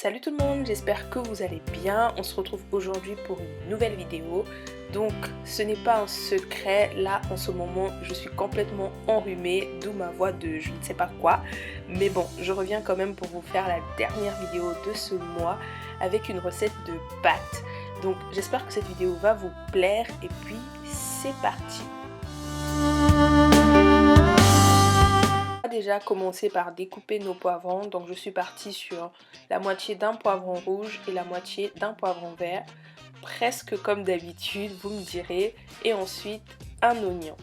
Salut tout le monde, j'espère que vous allez bien. On se retrouve aujourd'hui pour une nouvelle vidéo. Donc ce n'est pas un secret, là en ce moment je suis complètement enrhumée, d'où ma voix de je ne sais pas quoi. Mais bon, je reviens quand même pour vous faire la dernière vidéo de ce mois avec une recette de pâtes. Donc j'espère que cette vidéo va vous plaire et puis c'est parti. Déjà commencer par découper nos poivrons, donc je suis partie sur la moitié d'un poivron rouge et la moitié d'un poivron vert, presque comme d'habitude vous me direz, et ensuite un oignon.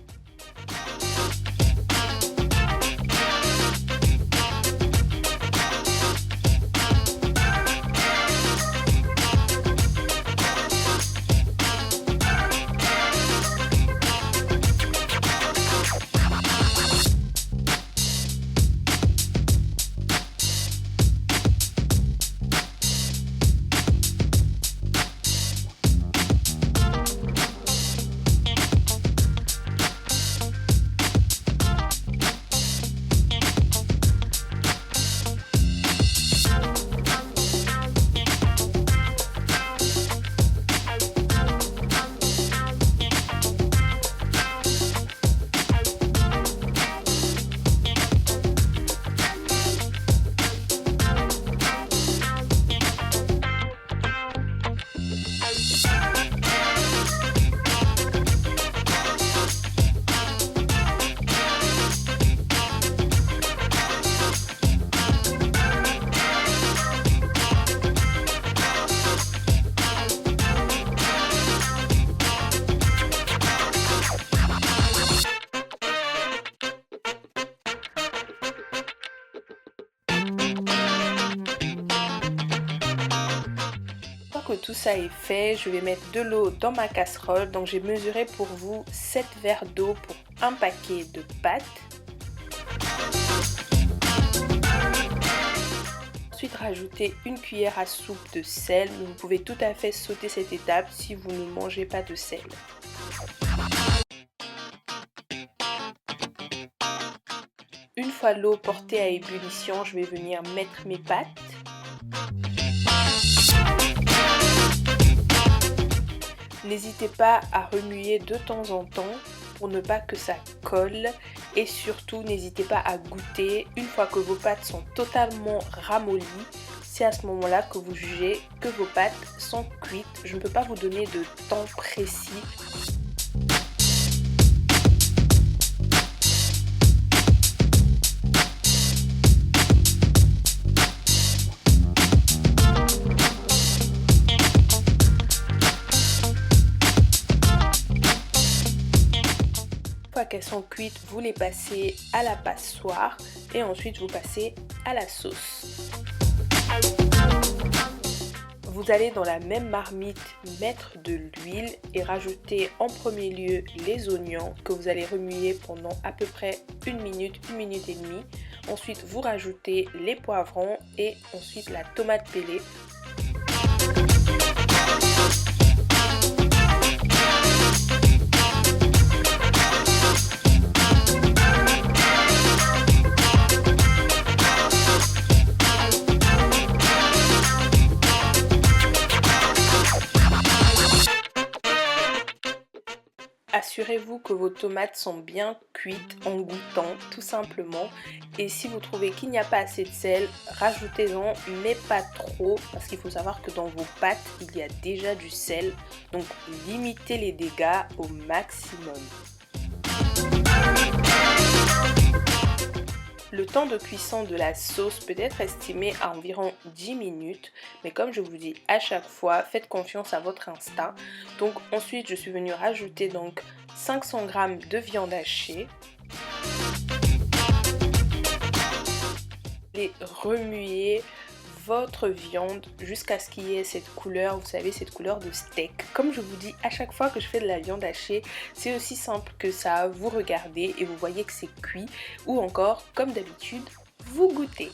Que tout ça est fait, je vais mettre de l'eau dans ma casserole. Donc j'ai mesuré pour vous 7 verres d'eau pour un paquet de pâtes. Ensuite rajouter une cuillère à soupe de sel. Vous pouvez tout à fait sauter cette étape si vous ne mangez pas de sel. Une fois l'eau portée à ébullition, je vais venir mettre mes pâtes. N'hésitez pas à remuer de temps en temps pour ne pas que ça colle et surtout n'hésitez pas à goûter une fois que vos pâtes sont totalement ramollies. C'est à ce moment-là que vous jugez que vos pâtes sont cuites. Je ne peux pas vous donner de temps précis. Qu'elles sont cuites, vous les passez à la passoire et ensuite vous passez à la sauce. Vous allez dans la même marmite mettre de l'huile et rajouter en premier lieu les oignons que vous allez remuer pendant à peu près une minute et demie. Ensuite vous rajoutez les poivrons et ensuite la tomate pelée. Assurez-vous que vos tomates sont bien cuites en goûtant tout simplement, et si vous trouvez qu'il n'y a pas assez de sel, rajoutez-en mais pas trop parce qu'il faut savoir que dans vos pâtes il y a déjà du sel, donc limitez les dégâts au maximum. Le temps de cuisson de la sauce peut être estimé à environ 10 minutes, mais comme je vous dis à chaque fois, faites confiance à votre instinct. Donc ensuite je suis venue rajouter donc 500 g de viande hachée. Et remuer votre viande jusqu'à ce qu'il y ait cette couleur, vous savez, cette couleur de steak. Comme je vous dis à chaque fois que je fais de la viande hachée, c'est aussi simple que ça, vous regardez et vous voyez que c'est cuit, ou encore, comme d'habitude, vous goûtez.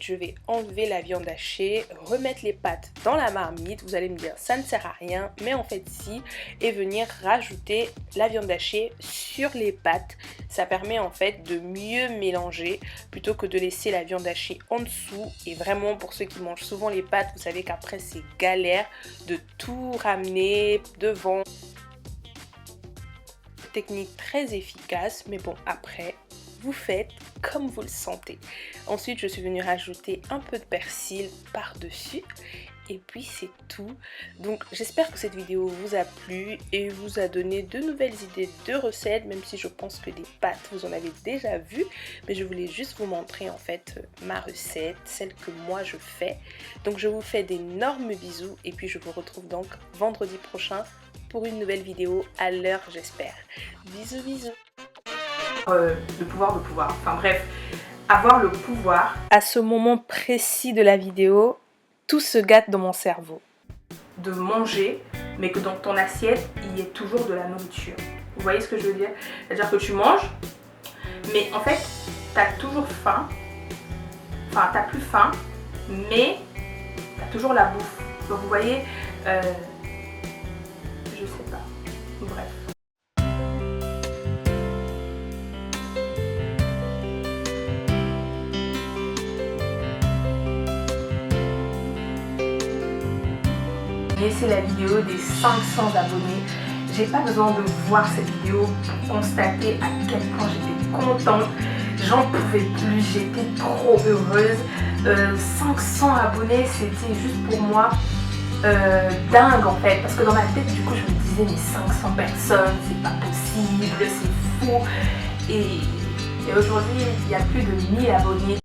Je je vais enlever la viande hachée, remettre les pâtes dans la marmite. Vous allez me dire ça ne sert à rien, mais en fait si, et venir rajouter la viande hachée sur les pâtes. Ça permet en fait de mieux mélanger plutôt que de laisser la viande hachée en dessous. Et vraiment pour ceux qui mangent souvent les pâtes, vous savez qu'après c'est galère de tout ramener devant. Technique très efficace, mais bon, après vous faites comme vous le sentez. Ensuite je suis venue rajouter un peu de persil par dessus et puis c'est tout. Donc j'espère que cette vidéo vous a plu et vous a donné de nouvelles idées de recettes, même si je pense que des pâtes vous en avez déjà vu, mais je voulais juste vous montrer en fait ma recette, celle que moi je fais. Donc je vous fais d'énormes bisous et puis je vous retrouve donc vendredi prochain pour une nouvelle vidéo à l'heure j'espère. Bisous bisous. Le pouvoir, enfin bref, avoir le pouvoir. À ce moment précis de la vidéo, tout se gâte dans mon cerveau. De manger, mais que dans ton assiette, il y ait toujours de la nourriture. Vous voyez ce que je veux dire? C'est-à-dire que tu manges, mais en fait, t'as toujours faim. Enfin, t'as plus faim, mais t'as toujours la bouffe. Donc vous voyez, je sais pas. Bref. C'est la vidéo des 500 abonnés. J'ai pas besoin de voir cette vidéo pour constater à quel point j'étais contente. J'en pouvais plus, j'étais trop heureuse. 500 abonnés, c'était juste pour moi dingue en fait. Parce que dans ma tête, du coup, je me disais, mais 500 personnes, c'est pas possible, c'est fou. Et aujourd'hui, il y a plus de 1000 abonnés.